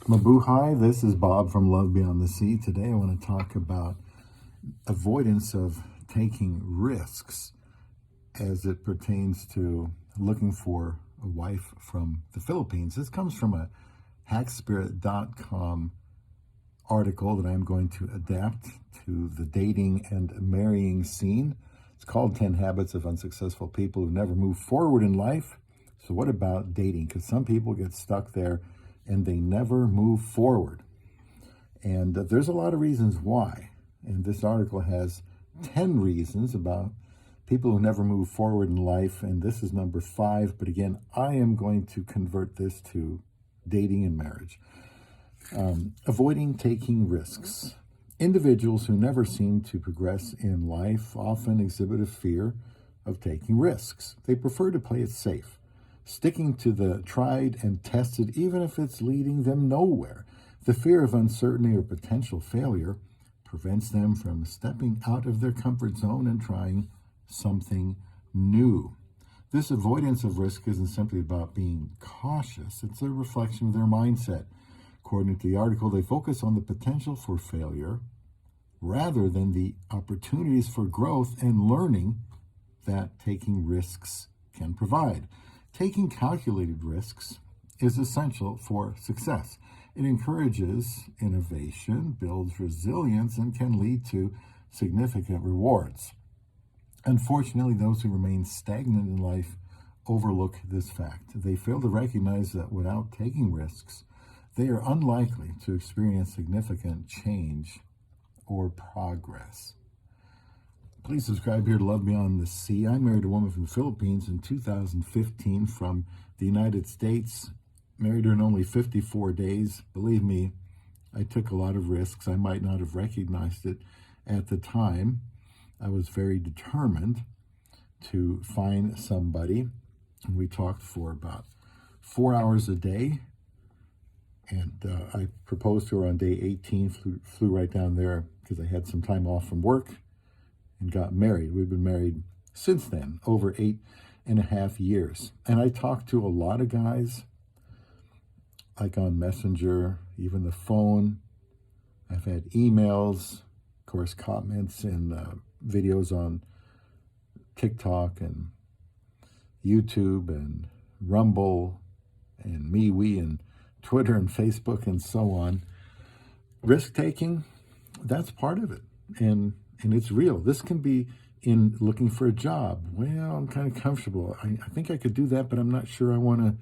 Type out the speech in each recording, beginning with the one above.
Mabuhay, this is Bob from Love Beyond the Sea. Today I want to talk about avoidance of taking risks as it pertains to looking for a wife from the Philippines. This comes from a hackspirit.com article that I'm going to adapt to the dating and marrying scene. It's called 10 Habits of Unsuccessful People Who Never Move Forward in Life. So what about dating? Because some people get stuck there and they never move forward. And there's a lot of reasons why. And this article has 10 reasons about people who never move forward in life. And this is number 5. But again, I am going to convert this to dating and marriage. Avoiding taking risks. Individuals who never seem to progress in life often exhibit a fear of taking risks. They prefer to play it safe, sticking to the tried and tested, even if it's leading them nowhere. The fear of uncertainty or potential failure prevents them from stepping out of their comfort zone and trying something new. This avoidance of risk isn't simply about being cautious, it's a reflection of their mindset. According to the article, they focus on the potential for failure rather than the opportunities for growth and learning that taking risks can provide. Taking calculated risks is essential for success. It encourages innovation, builds resilience, and can lead to significant rewards. Unfortunately, those who remain stagnant in life overlook this fact. They fail to recognize that without taking risks, they are unlikely to experience significant change or progress. Please subscribe here to Love Beyond the Sea. I married a woman from the Philippines in 2015 from the United States. Married her in only 54 days. Believe me, I took a lot of risks. I might not have recognized it at the time. I was very determined to find somebody. And we talked for about 4 hours a day. And I proposed to her on day 18, flew right down there because I had some time off from work, and got married. We've been married since then, over 8.5 years. And I talked to a lot of guys, like on Messenger, even the phone. I've had emails, of course, comments and videos on TikTok and YouTube and Rumble and MeWe and Twitter and Facebook and so on. Risk-taking, that's part of it. And it's real. This can be in looking for a job. Well, I'm kind of comfortable. I think I could do that, but I'm not sure I want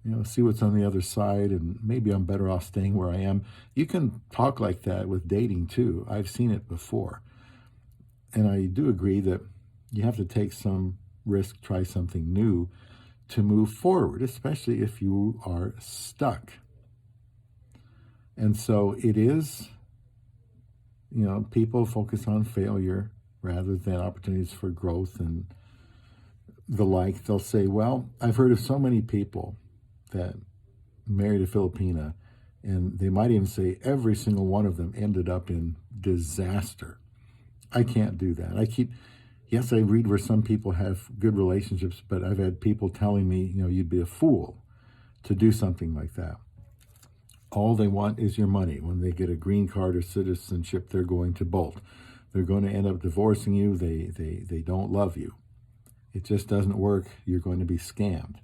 to, see what's on the other side, and maybe I'm better off staying where I am. You can talk like that with dating too. I've seen it before. And I do agree that you have to take some risk, try something new to move forward, especially if you are stuck. And so it is, people focus on failure rather than opportunities for growth and the like. They'll say, well, I've heard of so many people that married a Filipina, and they might even say every single one of them ended up in disaster. I can't do that. Yes, I read where some people have good relationships, but I've had people telling me, you'd be a fool to do something like that. All they want is your money. When they get a green card or citizenship, they're going to bolt. They're going to end up divorcing you. They don't love you. It just doesn't work. You're going to be scammed.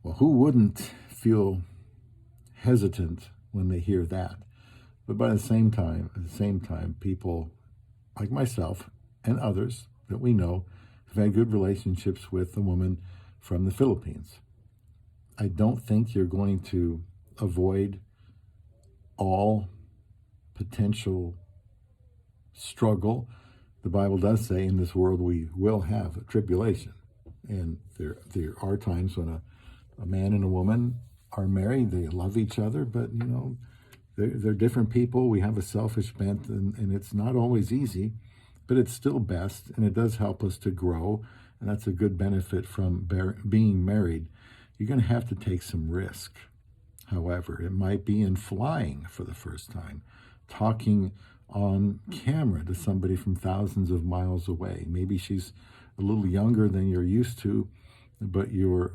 Well, who wouldn't feel hesitant when they hear that? But at the same time, people like myself and others that we know have had good relationships with a woman from the Philippines. I don't think you're going to avoid all potential struggle. The Bible does say in this world we will have a tribulation. And there are times when a man and a woman are married, they love each other, but they're different people. We have a selfish bent, and it's not always easy, but it's still best, and it does help us to grow, and that's a good benefit from being married. You're going to have to take some risk. However, it might be in flying for the first time, talking on camera to somebody from thousands of miles away. Maybe she's a little younger than you're used to, but you're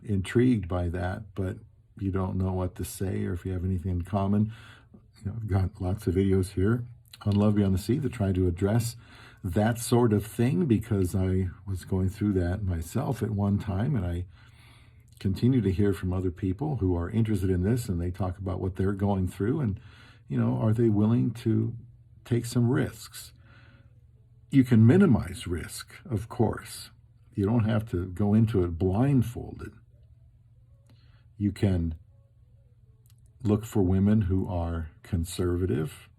intrigued by that. But you don't know what to say, or if you have anything in common, I've got lots of videos here on Love Beyond the Sea to try to address that sort of thing, because I was going through that myself at one time, and I continue to hear from other people who are interested in this, and they talk about what they're going through, and are they willing to take some risks? You can minimize risk, of course. You don't have to go into it blindfolded. You can look for women who are conservative,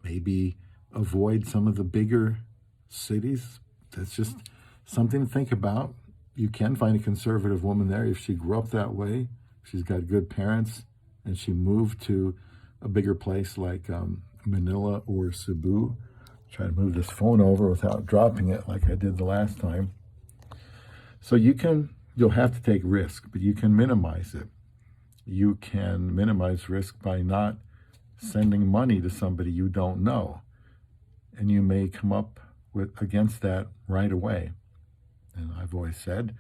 maybe avoid some of the bigger cities. That's just something to think about. You can find a conservative woman there if she grew up that way, she's got good parents, and she moved to a bigger place like Manila or Cebu. Try to move this phone over without dropping it like I did the last time. So you'll have to take risk, but you can minimize it. You can minimize risk by not sending money to somebody you don't know. And you may come up against that right away. And I've always said,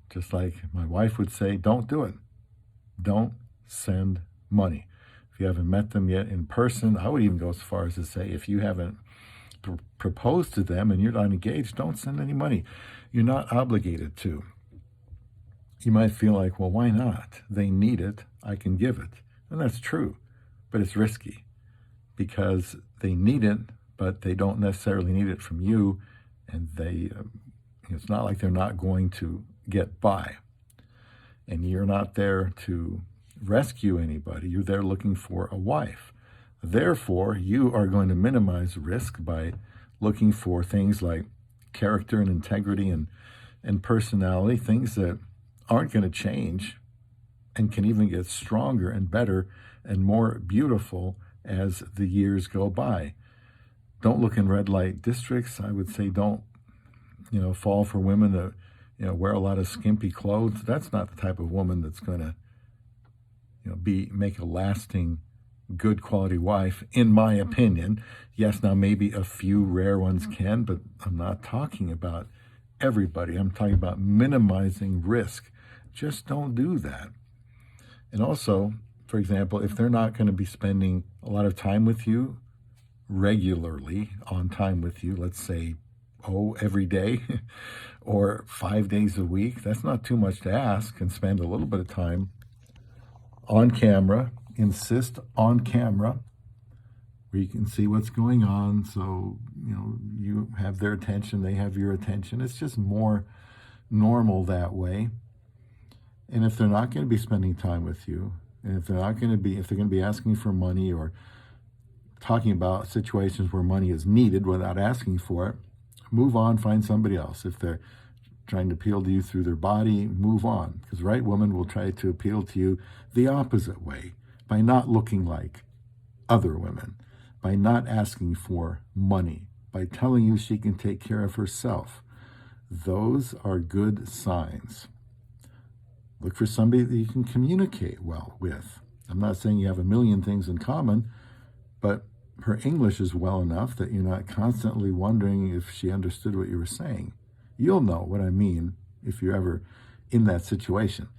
just like my wife would say, don't do it. Don't send money. If you haven't met them yet in person, I would even go as far as to say, if you haven't proposed to them and you're not engaged, don't send any money. You're not obligated to. You might feel like, well, why not? They need it. I can give it. And that's true, but it's risky because they need it, but they don't necessarily need it from you. And it's not like they're not going to get by. And you're not there to rescue anybody. You're there looking for a wife. Therefore, you are going to minimize risk by looking for things like character and integrity and personality, things that aren't going to change and can even get stronger and better and more beautiful as the years go by. Don't look in red light districts. I would say don't, fall for women that, wear a lot of skimpy clothes. That's not the type of woman that's going to, make a lasting, good quality wife, in my opinion. Yes, now maybe a few rare ones can, but I'm not talking about everybody. I'm talking about minimizing risk. Just don't do that. And also, for example, if they're not going to be spending a lot of time with you regularly, on time with you, let's say, every day or 5 days a week, that's not too much to ask, and spend a little bit of time on camera. Insist on camera where you can see what's going on. So, you have their attention, they have your attention. It's just more normal that way. And if they're not going to be spending time with you, and if they're going to be asking for money or talking about situations where money is needed without asking for it, move on, find somebody else. If they're trying to appeal to you through their body, move on. Because the right woman will try to appeal to you the opposite way, by not looking like other women, by not asking for money, by telling you she can take care of herself. Those are good signs. Look for somebody that you can communicate well with. I'm not saying you have a million things in common, but her English is well enough that you're not constantly wondering if she understood what you were saying. You'll know what I mean if you're ever in that situation.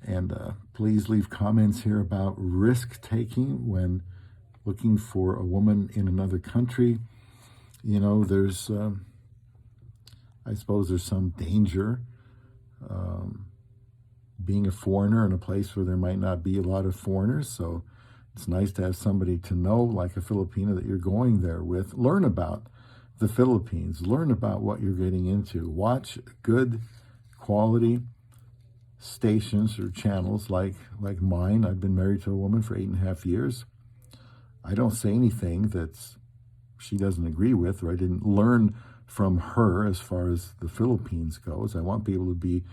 And please leave comments here about risk-taking when looking for a woman in another country. There's, I suppose there's some danger being a foreigner in a place where there might not be a lot of foreigners. So it's nice to have somebody to know, like a Filipina that you're going there with. Learn about the Philippines. Learn about what you're getting into. Watch good quality stations or channels like mine. I've been married to a woman for 8.5 years. I don't say anything that she doesn't agree with, or I didn't learn from her as far as the Philippines goes. I want people to be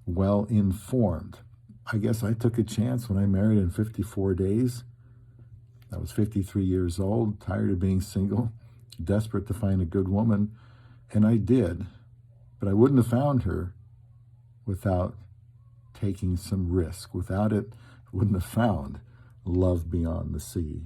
well informed. I guess I took a chance when I married in 54 days. I was 53 years old, tired of being single, desperate to find a good woman, and I did. But I wouldn't have found her without taking some risk. Without it, I wouldn't have found Love Beyond the Sea.